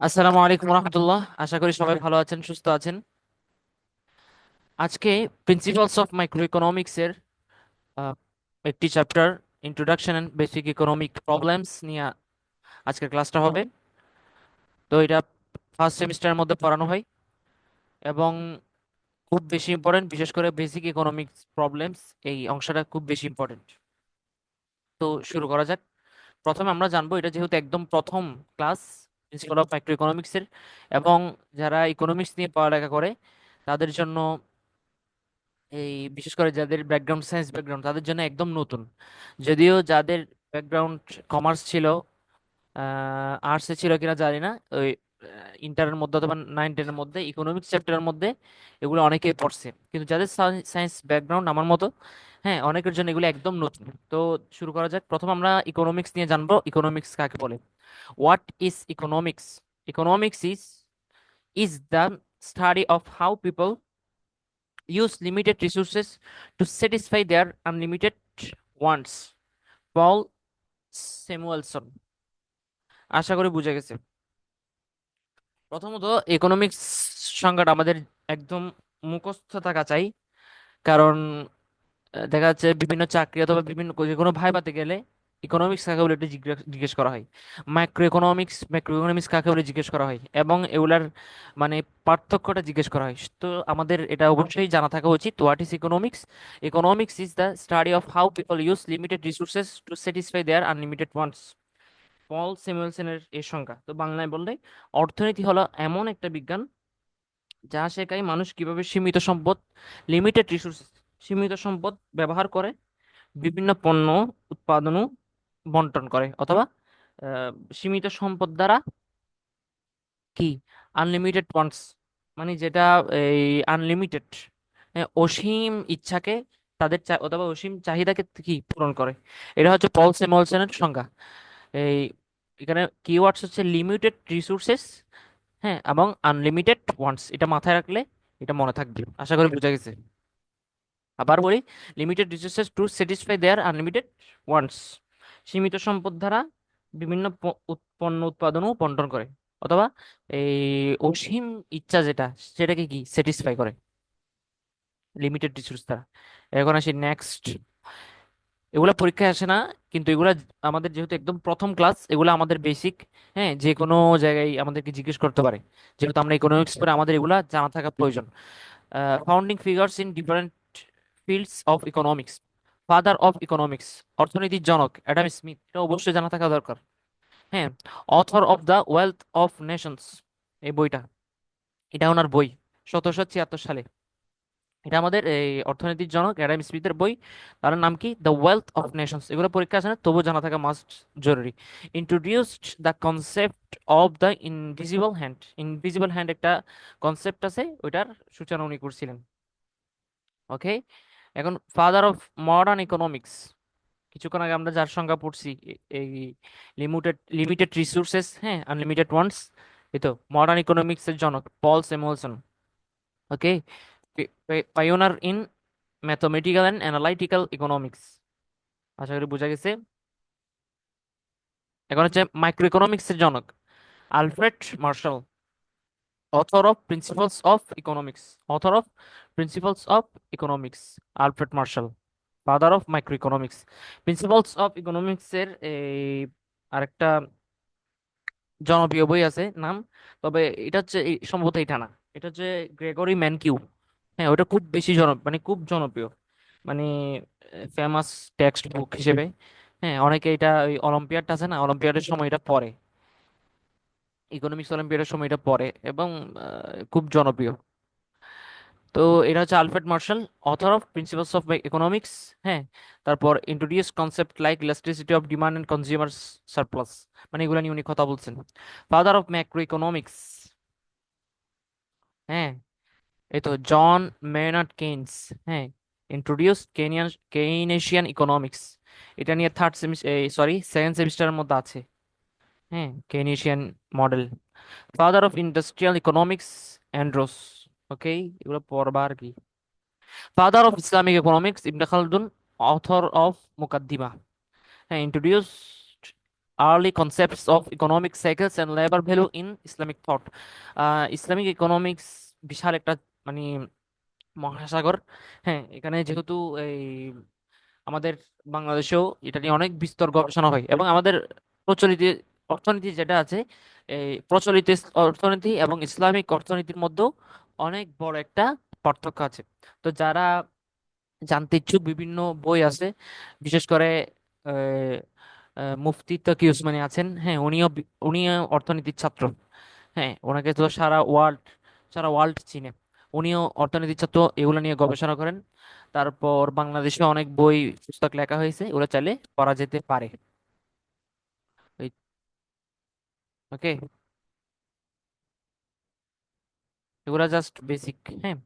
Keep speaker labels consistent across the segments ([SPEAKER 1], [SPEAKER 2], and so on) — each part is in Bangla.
[SPEAKER 1] আসসালামু আলাইকুম রহমতুল্লাহ। আশা করি সবাই ভালো আছেন, সুস্থ আছেন। আজকে প্রিন্সিপালস অফ মাইক্রো ইকোনমিক্স এর আহ, একটি chapter, introduction and basic economic problems নিয়ে আজকের ক্লাসটা হবে। তো এটা ফার্স্ট সেমিস্টারের মধ্যে পড়ানো হয় এবং খুব বেশি ইম্পর্টেন্ট, বিশেষ করে বেসিক ইকোনমিক্স প্রবলেমস এই অংশটা খুব বেশি ইম্পর্টেন্ট। তো শুরু করা যাক। প্রথমে আমরা জানবো, এটা যেহেতু একদম প্রথম class principal of micro economics এর, এবং যারা ইকোনমিক্স নিয়ে পড়ালেখা করে তাদের জন্য, এই বিশেষ করে যাদের ব্যাকগ্রাউন্ড সায়েন্স ব্যাকগ্রাউন্ড, তাদের জন্য একদম নতুন। যদিও যাদের ব্যাকগ্রাউন্ড কমার্স ছিল, আর্টসে ছিল কিনা জানি না, ওই ইন্টারের মধ্যে অথবা 9-10-এর মধ্যে ইকোনমিক্স চ্যাপ্টারের মধ্যে এগুলো অনেকেই পড়ছে, কিন্তু যাদের সায়েন্স ব্যাকগ্রাউন্ড আমার মতো, হ্যাঁ, অনেকের জন্য এগুলো একদম নতুন। তো শুরু করা যাক। প্রথম আমরা ইকোনমিক্স নিয়ে জানবো, ইকোনমিক্স কাকে বলে। What is economics? Economics is the study of how people use limited resources to satisfy their unlimited wants. Paul Samuelson. আশা করি বুঝে গেছে। প্রথমত, ইকোনমিক্স সংজ্ঞাটা আমাদের একদম মুখস্থ থাকা চাই, কারণ দেখা যাচ্ছে বিভিন্ন চাকরি অথবা বিভিন্ন যে কোনো ভাইভাতে গেলে ইকোনমিক্স কাকে বলে এটা জিজ্ঞেস করা হয়। ম্যাক্রো ইকোনমিক্স কাকে বলে জিজ্ঞেস করা হয়, এবং এগুলার মানে পার্থক্যটা জিজ্ঞেস করা হয়। তো আমাদের এটা অবশ্যই জানা থাকা উচিত। What is economics? Economics is the study of how people use limited resources to satisfy their unlimited wants. Paul স্যামুয়েলসনের এর সংজ্ঞা তো বাংলায় বললে, অর্থনীতি হলো এমন একটা বিজ্ঞান যা শেখায় মানুষ কিভাবে লিমিটেড রিসোর্সেস সীমিত সম্পদ ব্যবহার করে বিভিন্ন পণ্য উৎপাদন ও বন্টন করে, অথবা আহ, সীমিত সম্পদ দ্বারা কি আনলিমিটেড ওয়ান্টস, মানে যেটা এই আনলিমিটেড অসীম ইচ্ছাকে অথবা অসীম চাহিদাকে কি পূরণ করে। এটা হচ্ছে পল স্যামুয়েলসনের সংজ্ঞা। এই এখানে কিওয়ার্ডস হচ্ছে লিমিটেড রিসোর্সেস, হ্যাঁ, এবং আনলিমিটেড ওয়ান্টস। এটা মাথায় রাখলে এটা মনে থাকবে, আশা করি বোঝা গেছে। আবার বলি, limited resources to satisfy their unlimited wants, সীমিত সম্পদ দ্বারা বিভিন্ন পণ্য উৎপাদন ও বন্টন করে, অথবা এই অসীম ইচ্ছা যেটা, সেটাকে কি স্যাটিসফাই করে লিমিটেড রিসোর্স দ্বারা। এখন আসি নেক্সট। এগুলা পরীক্ষায় আসে না, কিন্তু এগুলা আমাদের যেহেতু একদম প্রথম ক্লাস, এগুলা আমাদের বেসিক, হ্যাঁ, যে কোনো জায়গায় আমাদেরকে জিজ্ঞেস করতে পারে। যেহেতু আমরা ইকোনমিক্স পড়ে, আমাদের এগুলা জানা থাকা প্রয়োজন। Founding figures in different fields of economics. Father of economics, অর্থনীতির জনক অ্যাডাম স্মিথ, এটা অবশ্যই জানা থাকা দরকার। হ্যাঁ, author of the wealth of Nations, এই বইটা, এটা ওনার বই, 1776 সালে। এটা আমাদের এই অর্থনীতির জনক অ্যাডাম স্মিথের বই। তার নাম কি? The wealth of Nations. এগুলো পরীক্ষা আসে না, তবু জানা থাকা মাস্ট, জরুরি। Introduced the concept of the invisible hand. Invisible hand একটা কনসেপ্ট আছে, ওইটার সূচনা উনি করছিলেন। ওকে। এখন ফাদার অফ মডার্ন ইকোনমিক্স, কিছুক্ষণ আগে আমরা যার সংজ্ঞা পড়ছি, এই লিমিটেড রিসোর্সেস, হ্যাঁ, আনলিমিটেড ওয়ান্টস, এই তো মডার্ন ইকোনমিক্স এর জনক Paul Samuelson. Okay. Pioneer in mathematical and analytical economics. আশা করি বোঝা গেছে। এখন হচ্ছে মাইক্রো ইকোনমিক্স এর জনক Alfred Marshall, author of principles of economics. Author of principles of economics, Alfred Marshall. Father of micro economics. Principles of economics এর এই আরেকটা জনপ্রিয় বই আছে নাম, তবে এটা হচ্ছে সম্ভবত এটা না, এটা হচ্ছে গ্রেগরি ম্যানকিউ। হ্যাঁ, ওটা খুব বেশি মানে খুব জনপ্রিয়, মানে ফেমাস টেক্সট বুক হিসেবে। হ্যাঁ, অনেকে এটা ওই অলিম্পিয়াড আছে না, অলিম্পিয়াডের সময় এটা পড়ে, ইকোনমিক্স অলিম্পিয়াডের সময় এটা পড়ে, এবং খুব জনপ্রিয়। তো এটা হচ্ছে Alfred Marshall, author of principles of economics. হ্যাঁ, তারপর introduce concept like elasticity of demand and consumer surplus, মানে এগুলো নিয়ে উনি কথা বলছেন। ফাদার অফ ম্যাক্রো ইকোনমিক্স, হ্যাঁ, এই তো জন মেনার্ড কেইনস। হ্যাঁ, ইন্ট্রোডিউস কেইনেশিয়ান ইকোনমিক্স, এটা নিয়ে সেকেন্ড সেমিস্টারের মধ্যে আছে। হ্যাঁ, Keynesian model. Father of industrial economics Andros. Okay, এগুলো পড়বা আর কি। Father of Islamic economics Ibn Khaldun, author of Muqaddimah. হ্যাঁ, introduced early concepts of economic cycles and labor value in Islamic thought. Islamic economics বিশাল একটা মানে মহাসাগর। হ্যাঁ, এখানে যেহেতু এই আমাদের বাংলাদেশেও এটা নিয়ে অনেক বিস্তর গবেষণা হয়, এবং আমাদের প্রচলিত অর্থনীতি যেটা আছে, এই প্রচলিত অর্থনীতি এবং ইসলামিক অর্থনীতির মধ্যেও অনেক বড় একটা পার্থক্য আছে। তো যারা জানতে ইচ্ছুক, বিভিন্ন বই আছে, বিশেষ করে আহ, মুফতি তকি উসমানী আছেন, হ্যাঁ উনিও অর্থনীতির ছাত্র। হ্যাঁ, ওনাকে তো সারা ওয়ার্ল্ড চিনে। উনিও অর্থনীতির ছাত্র, এগুলো নিয়ে গবেষণা করেন। তারপর বাংলাদেশে অনেক বই পুস্তক লেখা হয়েছে, ওগুলো চাইলে পড়া যেতে পারে। ওকে, এগুলো জাস্ট বেসিক। হ্যাঁ,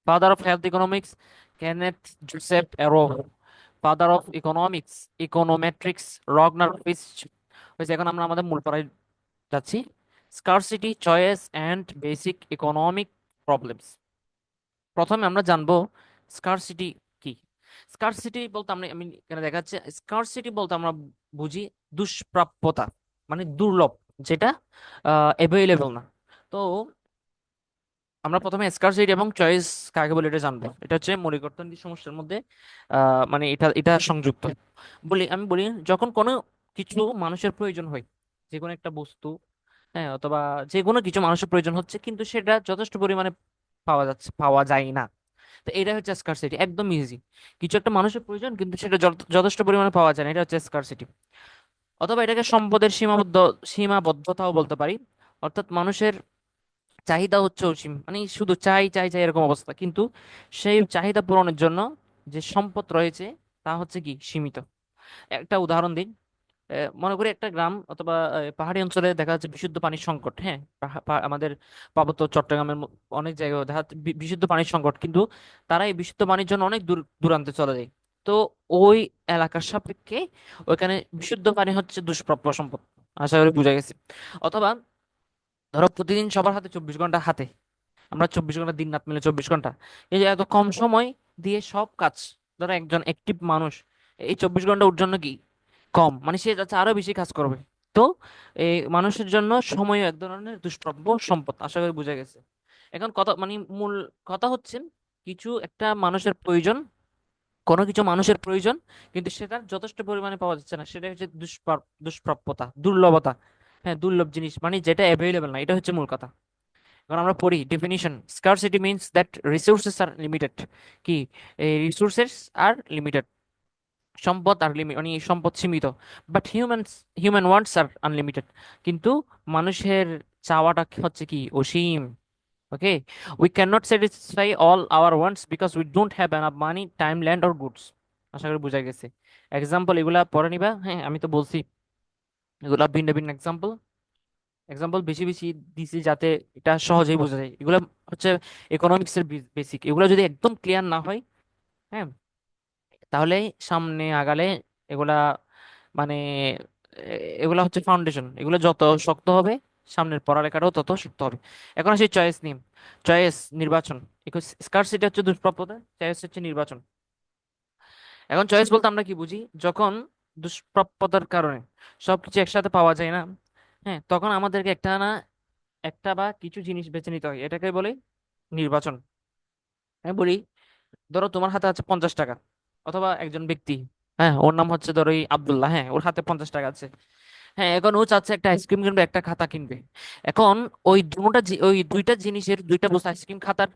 [SPEAKER 1] father of health economics Kenneth Joseph Arrow. Father of economics econometrics Ragnar Frisch. হয়েছে, এখন আমরা আমাদের মূল পড়ায় যাচ্ছি। Scarcity, choice and basic economic problems. প্রথমে আমরা জানবো স্কারসিটি কি। স্কারসিটি বলতে আমরা, আমি এখানে দেখাচ্ছে, স্কারসিটি বলতে আমরা বুঝি দুষ্প্রাপ্যতা, মানে দুর্লভ, যেটা অ্যাভেলেবল না। তো আমরা প্রথমে স্কারসিটি এবং চয়েস কাকে বলে এটা জানবো। এটা হচ্ছে মৌলিক অর্থনৈতিক সমস্যার মধ্যে মানে এটা এটা সংযুক্ত। আমি বলি, যখন কোনো কিছু মানুষের প্রয়োজন হয়, যে কোনো একটা বস্তু, হ্যাঁ, অথবা যে কোনো কিছু মানুষের প্রয়োজন হচ্ছে কিন্তু সেটা যথেষ্ট পরিমাণে পাওয়া যায় না, তো এটা হচ্ছে স্কারসিটি। একদম ইজি, কিছু একটা মানুষের প্রয়োজন কিন্তু সেটা যথেষ্ট পরিমাণে পাওয়া যায় না, এটা হচ্ছে স্কারসিটি। অথবা এটাকে সম্পদের সীমাবদ্ধতাও বলতে পারি। অর্থাৎ মানুষের চাহিদা হচ্ছে অসীম, মানে শুধু চাই চাই চাই এরকম অবস্থা, কিন্তু সেই চাহিদা পূরণের জন্য যে সম্পদ রয়েছে তা হচ্ছে কি সীমিত। একটা উদাহরণ দিই। মনে করি একটা গ্রাম অথবা পাহাড়ি অঞ্চলে দেখা যাচ্ছে বিশুদ্ধ পানির সংকট। হ্যাঁ, আমাদের পার্বত্য চট্টগ্রামের অনেক জায়গায় দেখা যাচ্ছে বিশুদ্ধ পানির সংকট, কিন্তু তারা এই বিশুদ্ধ পানির জন্য অনেক দূর দূরান্তে চলে যায়। তো ওই এলাকার সাপেক্ষে ওইখানে বিশুদ্ধ পানি হচ্ছে দুষ্প্রাপ্য সম্পদ। আশা করি বুঝা গেছে। অথবা ধরো প্রতিদিন সবার হাতে 24 ঘন্টা হাতে, আমরা 24 ঘন্টা, দিন রাত মিলে 24 ঘন্টা, এই যে এত কম সময় দিয়ে সব কাজ, ধরো একজন অ্যাক্টিভ মানুষ এই 24 ঘন্টা ওর জন্য কি কম, মানে সে যাচ্ছে আরো বেশি কাজ করবে। তো এই মানুষের জন্য সময় এক ধরনের দুষ্প্রাপ্য সম্পদ। আশা করি বুঝা গেছে। এখন কথা মানে মূল কথা হচ্ছে, কিছু একটা মানুষের প্রয়োজন, কোনো কিছু মানুষের প্রয়োজন, কিন্তু সেটা যথেষ্ট পরিমাণে পাওয়া যাচ্ছে না, সেটা হচ্ছে দুষ্প্রাপ্যতা, দুর্লভতা। হ্যাঁ, দুর্লভ জিনিস মানে যেটা অ্যাভেলেবল না, এটা হচ্ছে মূল কথা। এখন আমরা পড়ি definition. Scarcity means that resources are limited. কি, এই রিসোর্সেস আর লিমিটেড, সম্পদ আর লিমিট মানে সম্পদ সীমিত। বাট হিউম্যান ওয়ান্টস আর আনলিমিটেড। কিন্তু মানুষের চাওয়াটা হচ্ছে কি অসীম। Okay, we can not satisfy all our wants because we don't have enough money, time, land or goods. আশা করি বোঝা গেছে। এক্সাম্পল এগুলা পড়ে নিবা। হ্যাঁ, আমি তো বলছি এগুলা ভিন্ন ভিন্ন এক্সাম্পল। এক্সাম্পল বেশি বেশি দিছি যাতে এটা সহজেই বোঝা যায়। এগুলো হচ্ছে ইকোনমিক্স এর বেসিক। এগুলো যদি একদম ক্লিয়ার না হয়, হ্যাঁ, তাহলে সামনে আগালে এগুলা মানে এগুলা হচ্ছে ফাউন্ডেশন। এগুলো যত শক্ত হবে সামনের পড়ালেখাটাও তত শক্ত হবে। এখন আসি চয়েস নিয়ে। চয়েস, নির্বাচন। স্কারসিটি হচ্ছে দুষ্প্রাপ্যতা, চয়েস হচ্ছে নির্বাচন। এখন চয়েস বলতে আমরা কি বুঝি, যখন দুষ্প্রাপ্যতার কারণে সবকিছু একসাথে পাওয়া যায় না, হ্যাঁ, তখন আমাদেরকে একটা বা কিছু জিনিস বেছে নিতে হয়, এটাকে বলে নির্বাচন। আমি বলি, ধরো তোমার হাতে আছে 50 টাকা, অথবা একজন ব্যক্তি, হ্যাঁ, ওর নাম হচ্ছে ধরো এই আব্দুল্লাহ, হ্যাঁ, ওর হাতে 50 টাকা আছে। হ্যাঁ, এখন ও চাচ্ছে একটা আইসক্রিম কিনবে, একটা খাতা কিনবে। এখন ওই দুইটা জিনিসের, দুইটা বস্তু, আইসক্রিম খাতার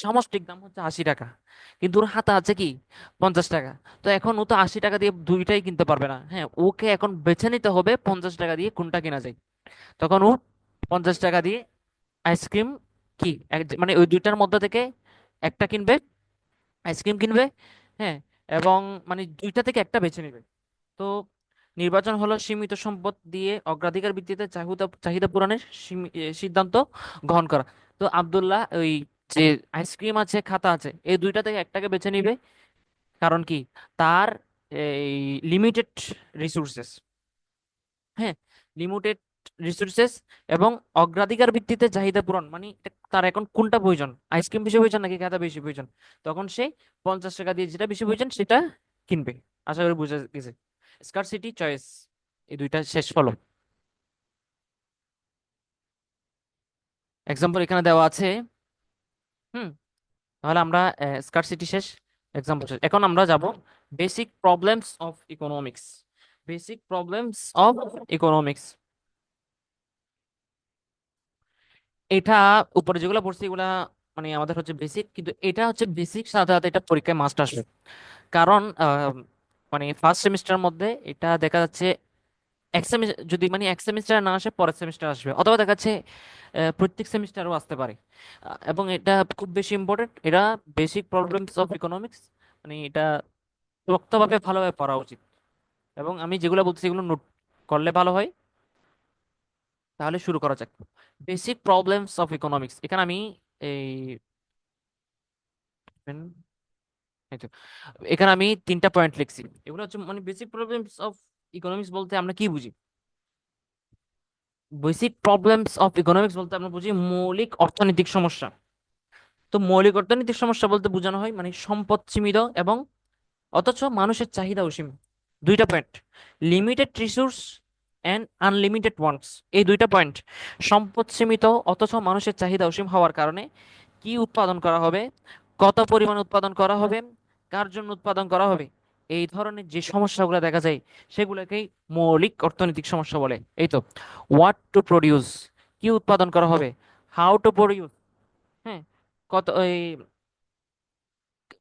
[SPEAKER 1] সামষ্টিক দাম হচ্ছে 80 টাকা, কিন্তু ওর হাতে আছে কি 50 টাকা। তো এখন ও তো 80 টাকা দিয়ে দুইটাই কিনতে পারবে না। হ্যাঁ, ওকে এখন বেছে নিতে হবে 50 টাকা দিয়ে কোনটা কেনা যায়। তখন ও 50 টাকা দিয়ে আইসক্রিম, কি মানে ওই দুইটার মধ্যে থেকে একটা কিনবে, আইসক্রিম কিনবে। হ্যাঁ, এবং মানে দুইটা থেকে একটা বেছে নেবে। তো নির্বাচন হলো সীমিত সম্পদ দিয়ে অগ্রাধিকার ভিত্তিতে চাহিদা চাহিদা পূরণের সিদ্ধান্ত গ্রহণ করা। তো আব্দুল্লাহ ওই যে আইসক্রিম আছে, খাতা আছে, এই দুইটা থেকে একটাকে বেছে নিবে। কারণ কি, তার এই লিমিটেড রিসোর্সেস। হ্যাঁ, লিমিটেড রিসোর্সেস এবং অগ্রাধিকার ভিত্তিতে চাহিদা পূরণ, মানে তার এখন কোনটা প্রয়োজন, আইসক্রিম বেশি প্রয়োজন নাকি খাতা বেশি প্রয়োজন, তখন সে 50 টাকা দিয়ে যেটা বেশি প্রয়োজন সেটা কিনবে। আশা করি বুঝে গেছে। স্কারসিটি, চয়েস, এই দুইটা শেষ ফলো। এক্সাম্পল এখানে দেওয়া আছে। হুম। তাহলে আমরা স্কারসিটি শেষ, এক্সাম্পল শেষ। এখন আমরা যাব basic problems of economics. Basic problems of economics, এটা উপরে যেগুলো পড়ছি এগুলা মানে আমাদের হচ্ছে বেসিক, কিন্তু এটা হচ্ছে বেসিক, সাথে সাথে এটা পরীক্ষায় মাস্ট আসবে। কারণ মানে ফার্স্ট সেমিস্টারের মধ্যে এটা দেখা যাচ্ছে এক সেমিস্টার, যদি মানে এক সেমিস্টার না আসে পরের সেমিস্টার আসবে, অথবা দেখা যাচ্ছে প্রত্যেক সেমিস্টারও আসতে পারে। এবং এটা খুব বেশি ইম্পর্টেন্ট, এটা বেসিক প্রবলেমস অফ ইকোনমিক্স, মানে এটা শক্তভাবে ভালোভাবে পড়া উচিত। এবং আমি যেগুলো বলছি এগুলো নোট করলে ভালো হয়। তাহলে শুরু করা যাক। বেসিক প্রবলেমস অফ ইকোনমিক্স, এখানে আমি এই এই তো, এখানে আমি তিনটা পয়েন্ট লিখছি। এগুলো হচ্ছে মানে বেসিক প্রবলেমস অফ ইকোনমিক্স বলতে আমরা কি বুঝি। বেসিক প্রবলেমস অফ ইকোনমিক্স বলতে আমরা বুঝি মৌলিক অর্থনৈতিক সমস্যা। তো মৌলিক অর্থনৈতিক সমস্যা বলতে বোঝানো হয় মানে সম্পদ সীমিত এবং অথচ মানুষের চাহিদা অসীম। দুইটা point, limited resource and unlimited wants, এই দুইটা পয়েন্ট। সম্পদ সীমিত অথচ মানুষের চাহিদা অসীম হওয়ার কারণে কি উৎপাদন করা হবে, কত পরিমাণ উৎপাদন করা হবে, কার জন্য উৎপাদন করা হবে, এই ধরনের যে সমস্যাগুলো দেখা যায় সেগুলোকেই মৌলিক অর্থনৈতিক সমস্যা বলে। এই তো, হোয়াট টু প্রডিউস, কি উৎপাদন করা হবে, হাউ টু প্রডিউস, হ্যাঁ, কত এই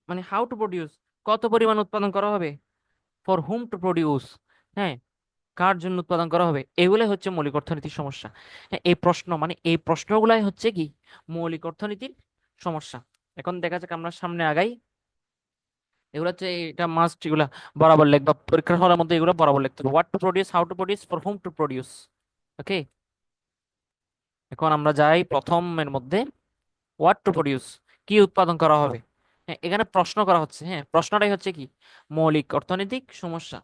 [SPEAKER 1] মানে হাউ টু প্রডিউস, কত পরিমাণ উৎপাদন করা হবে, ফর হুম টু প্রডিউস, হ্যাঁ, কার জন্য উৎপাদন করা হবে, এগুলাই হচ্ছে মৌলিক অর্থনৈতিক সমস্যা। হ্যাঁ, এই প্রশ্ন মানে এই প্রশ্নগুলাই হচ্ছে কি মৌলিক অর্থনৈতিক সমস্যা। এখন দেখা যাক, আমরা সামনে আগাই। এগুলো হচ্ছে, এটা মাস্ট, এগুলা বরাবর লিখবা পরীক্ষার হলের মধ্যে, এগুলো বরাবর লিখতে হবে। What to produce, how to produce, for whom to produce. Okay, এখন আমরা যাই প্রথমের মধ্যে, হোয়াট টু প্রডিউস, কি উৎপাদন করা হবে। হ্যাঁ, এখানে প্রশ্ন করা হচ্ছে, হ্যাঁ, প্রশ্নটাই হচ্ছে কি মৌলিক অর্থনৈতিক সমস্যা।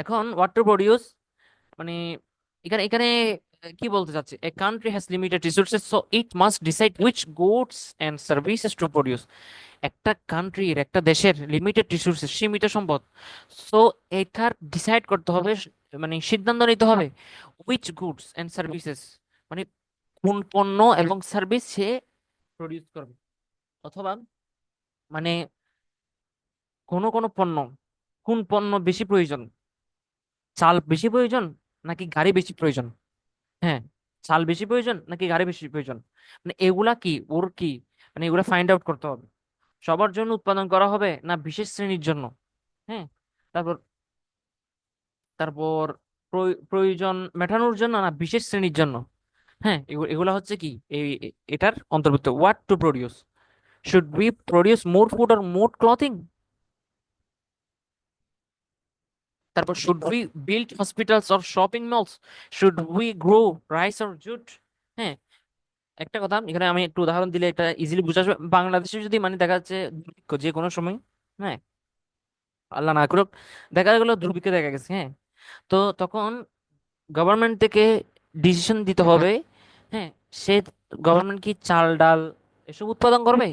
[SPEAKER 1] এখন হোয়াট টু প্রডিউস মানে এখানে এখানে কি বলতে চাচ্ছে, a country has limited resources so it must decide which goods and services to produce. একটা কান্ট্রির, একটা দেশের লিমিটেড রিসোর্সেস, সীমিত সম্পদ, সো এটার ডিসাইড করতে হবে, মানে সিদ্ধান্ত নিতে হবে হুইচ গুডস এন্ড সার্ভিসেস, মানে কোন পণ্য এবং সার্ভিস সে প্রডিউস করবে, অথবা মানে কোন কোন পণ্য, কোন পণ্য বেশি প্রয়োজন, চাল বেশি প্রয়োজন নাকি গাড়ি বেশি প্রয়োজন, হ্যাঁ, চাল বেশি প্রয়োজন নাকি গাড়ি বেশি প্রয়োজন, মানে এগুলা কি ওর কি, মানে এগুলা ফাইন্ড আউট করতে হবে। সবার জন্য উৎপাদন করা হবে না বিশেষ শ্রেণীর জন্য, হ্যাঁ, তারপর তারপর প্রয়োজন মেটানোর জন্য না বিশেষ শ্রেণীর জন্য, হ্যাঁ, এগুলা হচ্ছে কি এটার অন্তর্ভুক্ত। What to produce, should we produce more food আর মোর ক্লথিং, তারপর should we build hospitals or shopping malls, should we grow rice or jute. হ্যাঁ, একটা কথা এখানে আমি একটু উদাহরণ দিলে এটা ইজিলি বুঝা যাবে। বাংলাদেশে যদি মানে দেখা যাচ্ছে দুর্ভিক্ষ যে কোনো সময়, হ্যাঁ, আল্লাহ না করুক, দেখা গেলো দুর্ভিক্ষ দেখা গেছে, হ্যাঁ, তো তখন গভর্নমেন্ট থেকে ডিসিশন দিতে হবে, হ্যাঁ, সে গভর্নমেন্ট কি চাল ডাল এসব উৎপাদন করবে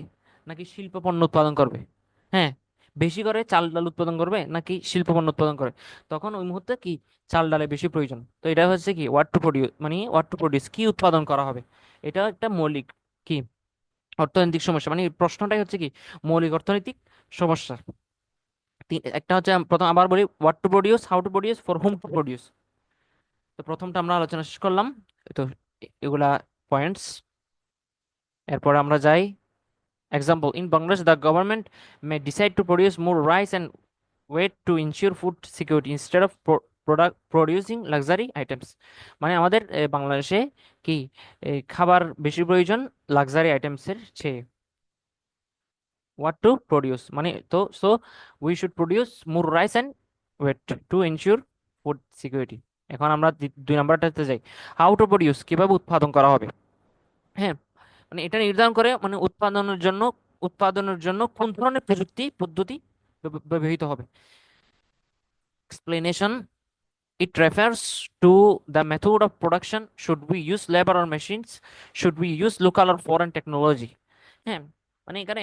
[SPEAKER 1] নাকি শিল্প পণ্য উৎপাদন করবে, হ্যাঁ, বেশি করে চাল ডাল উৎপাদন করবে নাকি শিল্প পণ্য উৎপাদন করে, তখন ওই মুহূর্তে কি চাল ডালে বেশি প্রয়োজন। তো এটা হচ্ছে কি হোয়াট টু প্রডিউস, মানে হোয়াট টু প্রডিউস কি উৎপাদন করা হবে, এটা একটা মৌলিক কি অর্থনৈতিক সমস্যা, মানে এই প্রশ্নটাই হচ্ছে কি মৌলিক অর্থনৈতিক সমস্যা। একটা হচ্ছে প্রথম আবার বলি, what to produce, how to produce, for whom to produce. তো প্রথমটা আমরা আলোচনা শেষ করলাম। তো এগুলা পয়েন্টস, এরপর আমরা যাই example. In Bangladesh the government may decide to produce more rice and wheat to ensure food security instead of product producing luxury items. মানে আমাদের বাংলাদেশে কি খাবার বেশি প্রয়োজন লাক্সারি আইটেমসের চেয়ে। হোয়াট টু প্রডিউস মানে তো so we should produce more rice and wheat to ensure food security. এখন আমরা দুই নাম্বারটাতে যাই, হাউ টু প্রডিউস কিভাবে উৎপাদন করা হবে। হ্যাঁ, মানে এটা নির্ধারণ করে মানে উৎপাদনের জন্য কোন ধরনের প্রযুক্তি পদ্ধতি ব্যবহৃত হবে। Explanation, it refers to the method of production, should we use labor or machines, should we use local or foreign technology। হ্যাঁ, মানে এখানে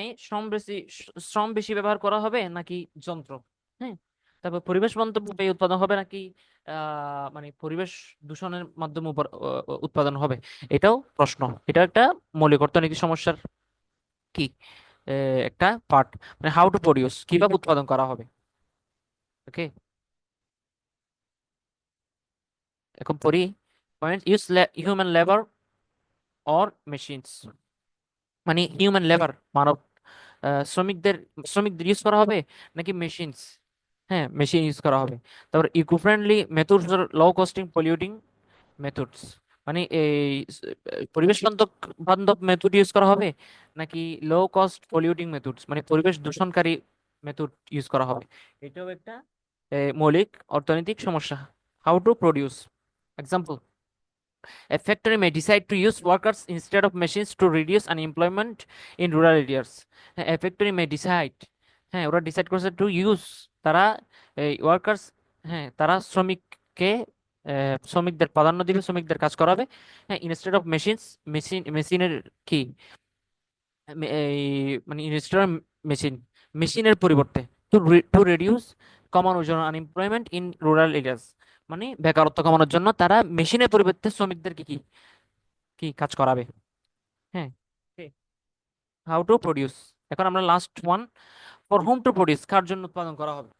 [SPEAKER 1] শ্রম বেশি ব্যবহার করা হবে নাকি যন্ত্র, হ্যাঁ, তারপর পরিবেশ বান্ধব উপায়ে উৎপাদন হবে নাকি মানে পরিবেশ দূষণের মাধ্যমে উৎপাদন হবে, এটাও প্রশ্ন। এটা একটা মৌলিক অর্থনৈতিক সমস্যার কি একটা পার্ট, মানে হাউ টু প্রডিউস, কিভাবে উৎপাদন করা হবে। ওকে, এখন পড়ি point, use human labour or machines. মানে হিউম্যান লেবার, মানব শ্রমিকদের শ্রমিকদের ইউজ করা হবে নাকি মেশিনস, হ্যাঁ মেশিন ইউজ করা হবে। তারপর ইকো ফ্রেন্ডলি মেথডস, লো কস্টিং পলিউটিং মেথডস, মানে এই পরিবেশ বান্ধব বান্ধব মেথড ইউজ করা হবে নাকি লো কস্ট পলিউটিং মেথডস, মানে পরিবেশ দূষণকারী মেথড ইউজ করা হবে। এটাও একটা মৌলিক অর্থনৈতিক সমস্যা। How to produce, example, a factory may decide to use workers instead of machines to reduce unemployment in rural areas. হ্যাঁ, a factory may decide, হ্যাঁ ওরা ডিসাইড করছে টু ইউজ, তারা এই ওয়ার্কার্স, হ্যাঁ তারা শ্রমিককে শ্রমিকদের প্রাধান্য দিবে, শ্রমিকদের কাজ করাবে, হ্যাঁ ইনস্টেড অফ মেশিনস, মেশিনের কি এই মানে ইনস্টেড অফ মেশিন, মেশিনের পরিবর্তে, টু রিডিউস, কমানোর জন্য আনএমপ্লয়মেন্ট ইন রুরাল এরিয়াস, মানে বেকারত্ব কমানোর জন্য তারা মেশিনের পরিবর্তে শ্রমিকদেরকে কি কি কাজ করাবে। হ্যাঁ, হাউ টু প্রডিউস। এখন আমরা last one, for whom to produce, কার জন্য উৎপাদন করা হবে।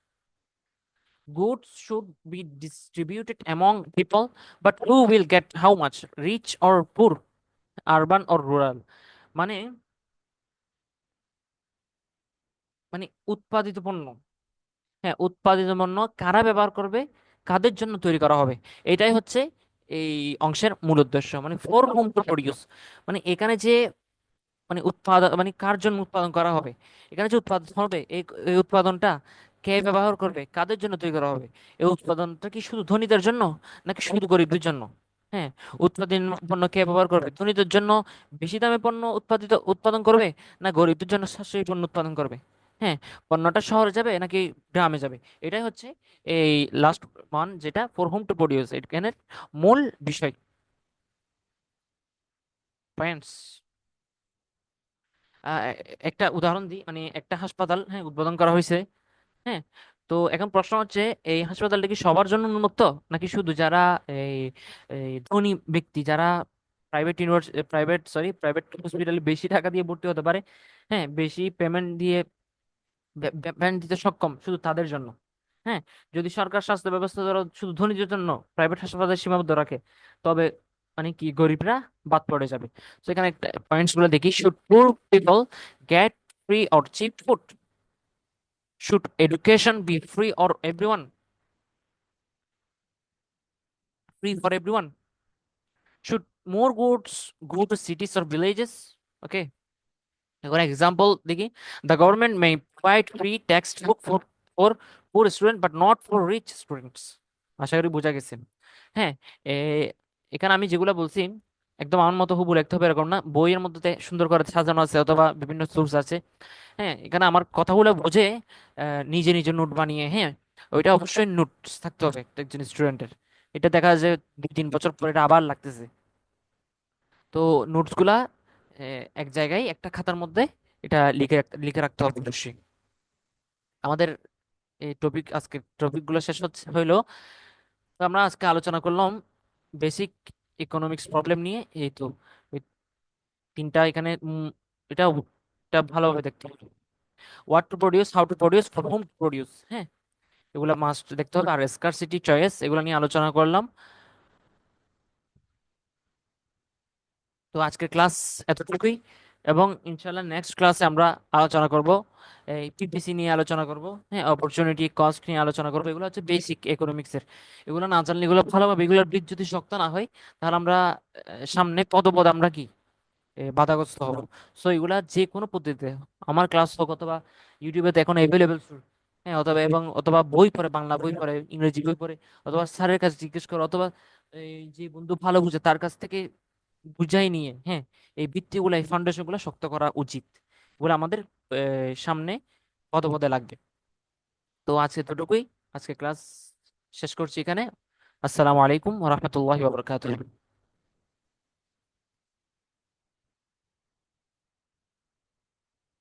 [SPEAKER 1] Goods should be distributed among people, but who will get how much, rich or poor, urban or rural. মানে মানে উৎপাদিত পণ্য, হ্যাঁ উৎপাদিত পণ্য কারা ব্যবহার করবে, কাদের জন্য তৈরি করা হবে, এটাই হচ্ছে এই অংশের মূল উদ্দেশ্য। মানে ফর হোম টু প্রডিউস, মানে এখানে যে মানে উৎপাদন, মানে কার জন্য উৎপাদন করা হবে, এখানে যে উৎপাদন হবে এই উৎপাদনটা কে ব্যবহার করবে, কাদের জন্য তৈরি করা হবে। এই উৎপাদনটা কি শুধু ধনীদের জন্য নাকি শুধু গরিবদের জন্য। হ্যাঁ, উৎপাদন পণ্য কে ব্যবহার করবে, ধনীদের জন্য বেশি দামে পণ্য উৎপাদন করবে, না গরিবদের জন্য সাশ্রয়ী পণ্য উৎপাদন করবে। হ্যাঁ, পণ্যটা শহরে যাবে নাকি গ্রামে যাবে, এটাই হচ্ছে এই লাস্ট ওয়ান, যেটা ফর হোম টু প্রডিউস, এখানের মূল বিষয়। পয়েন্টস, একটা উদাহরণ দিই, মানে একটা হাসপাতাল, হ্যাঁ উদ্বোধন করা হয়েছে। হ্যাঁ, তো এখন প্রশ্ন হচ্ছে এই হাসপাতালটা কি সবার জন্য উন্মুক্ত নাকি শুধু যারা এই এই ধনী ব্যক্তি, যারা প্রাইভেট হসপিটালে বেশি টাকা দিয়ে ভর্তি হতে পারে, হ্যাঁ বেশি পেমেন্ট দিয়ে পেমেন্ট দিতে সক্ষম, শুধু তাদের জন্য। হ্যাঁ, যদি সরকার স্বাস্থ্য ব্যবস্থা ধরো শুধু ধনীদের জন্য প্রাইভেট হাসপাতালে সীমাবদ্ধ রাখে, তবে মানে কি গরিবরা বাদ পড়ে যাবে। তো এখানে পয়েন্টস গুলো দেখি, should poor people get free or cheap food, should education be free or everyone, free for everyone, should more goods go to cities or villages. Okay, এখন এক্সাম্পল দেখি, the government may provide free textbook for poor student but not for rich students। আশা করি বোঝা গেছে। হ্যাঁ, এ, এখানে আমি যেগুলো বলছি একদম আমার মতো হুবহু লিখতে হবে এরকম না, বইয়ের মধ্যে সুন্দর করে সাজানো আছে অথবা বিভিন্ন সোর্স আছে। হ্যাঁ, এখানে আমার কথাগুলো বুঝে নিজে নিজে নোট বানিয়ে, হ্যাঁ ওইটা অবশ্যই নোটস থাকতে হবে একজন স্টুডেন্টের। এটা দেখা যায় যে 2-3 বছর পরে এটা আবার লাগতেছে। তো নোটস গুলা এক জায়গায় একটা খাতার মধ্যে এটা লিখে রাখতে হবে অবশ্যই। আমাদের এই আজকে টপিক গুলো শেষ হইলো। তো আমরা আজকে আলোচনা করলাম বেসিক ইকোনমিক্স প্রবলেম নিয়ে। এই তো ওই তিনটা এখানে এটা এটা ভালোভাবে দেখতে হবে, what to produce, how to produce, for whom to produce. হ্যাঁ, এগুলা মাস্ট দেখতে হবে। আর স্কারসিটি চয়েস এগুলো নিয়ে আলোচনা করলাম। তো আজকের ক্লাস এতটুকুই, এবং ইনশাল্লাহ নেক্সট ক্লাসে আমরা আলোচনা করব এই পিপিসি নিয়ে আলোচনা করব, হ্যাঁ অপরচুনিটি কস্ট নিয়ে আলোচনা করব। এগুলো হচ্ছে বেসিক ইকোনমিক্সের, এগুলো না জানলে, এগুলো ভালোভাবে এগুলোর বীজ যদি শক্ত না হয়, তাহলে আমরা সামনে পদপদ আমরা কি বাধাগ্রস্ত হব। সো এগুলা যে কোনো পদ্ধতিতে, আমার ক্লাস হোক অথবা ইউটিউবে তো এখন অ্যাভেলেবেল, হ্যাঁ অথবা অথবা বই পড়ে, বাংলা বই পড়ে, ইংরেজি বই পড়ে, অথবা স্যারের কাছে জিজ্ঞেস করো, অথবা এই যে বন্ধু ভালো বুঝে তার কাছ থেকে বুঝাই নিয়ে, হ্যাঁ এই ভিত্তিগুলো, এই ফাউন্ডেশন গুলো শক্ত করা উচিত। এগুলো আমাদের সামনে পদে পদে লাগবে। তো আজকে এতটুকুই, আজকে ক্লাস শেষ করছি এখানে। আসসালামু আলাইকুম ওয়া রাহমাতুল্লাহি ওয়া বারাকাতুহু।